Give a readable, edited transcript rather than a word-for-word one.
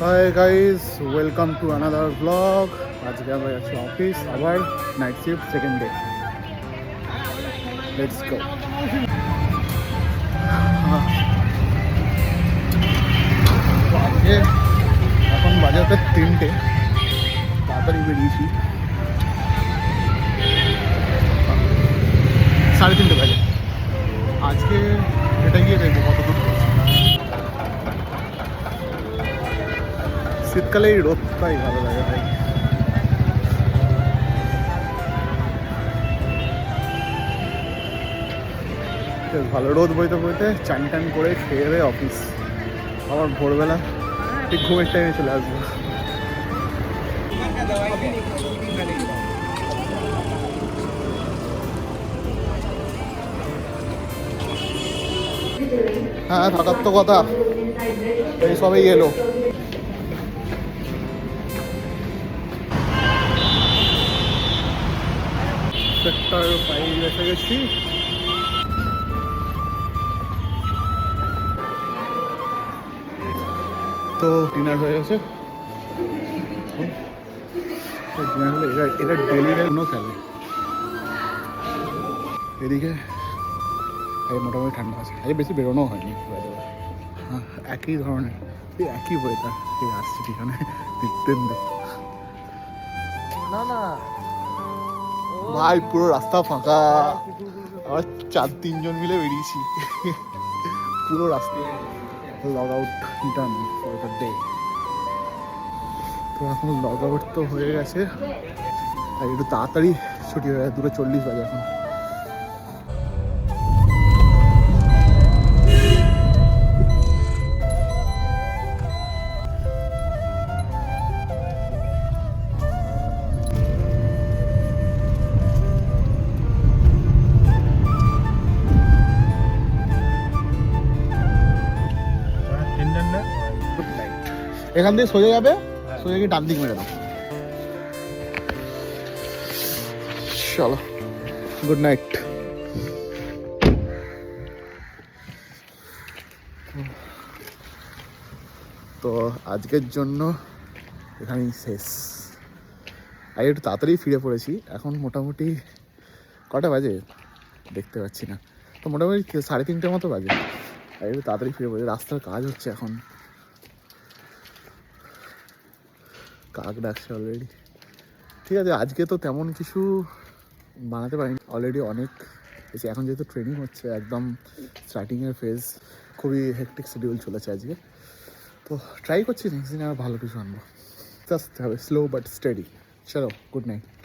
Hi guys, welcome to another blog. আজকে আমরা যাচ্ছি অফিস, আবার night shift, second day. Let's go. আজকে এখন বাজে হচ্ছে 3টে, তাড়াতাড়ি বেরিয়েছি। 3:30 বাজে। আজকে এটা গিয়ে দেখবো কতদূর পড়েছে। শীতকালে এই রোদটাই ভালো লাগে ভাই। ভালো রোদ বইতে বইতে চান টান করে খেয়ে দেয় অফিস। আবার ভোরবেলা ঠিক ঘুমের টাইমে চলে আসবো। হ্যাঁ, থাকার তো কথা, এই সবেই এলো। সেক্টর 5 এসে গেছি। তো ডিনার হয়ে গেছে। ডিনার হলে এটা ডেলি কোনো খেলে। এদিকে মোটামুটি ঠান্ডা আছে, আজকে বেশি বেরোনো হয়নি। হ্যাঁ, একই ধরনের একই ওয়েদার। এই আসছি এখানে দেখতে না ভাই, পুরো রাস্তা ফাঁকা। আবার 4-3 জন মিলে বেরিয়েছি। পুরো রাস্তা log out done for the day. তো এখন লগ আউট তো হয়ে গেছে, আর একটু তাড়াতাড়ি ছুটি হয়ে গেছে। 2:40 বাজে এখন। এখান থেকে সোজা যাবে, সোজা গিয়ে ডান দিক মেরে দাও। চলো, গুড নাইট। তো আজকের জন্য এখানেই শেষ। আর একটু তাড়াতাড়ি ফিরে পড়েছি। এখন মোটামুটি কটা বাজে দেখতে পাচ্ছি না, তো মোটামুটি 3:30 মতো বাজে। আর একটু তাড়াতাড়ি ফিরে পড়েছি। রাস্তার কাজ হচ্ছে এখন, কাক ডাকছে অলরেডি। ঠিক আছে, আজকে তো তেমন কিছু বানাতে পারিনি, অলরেডি অনেক এসে। এখন যেহেতু ট্রেনিং হচ্ছে, একদম স্টার্টিংয়ের ফেজ, খুবই হেকটিক শিডিউল চলেছে আজকে। তো ট্রাই করছি নেক্সট দিন আর ভালো কিছু আনবো। জাস্ট হবে স্লো বাট স্টেডি। চলো, গুড নাইট।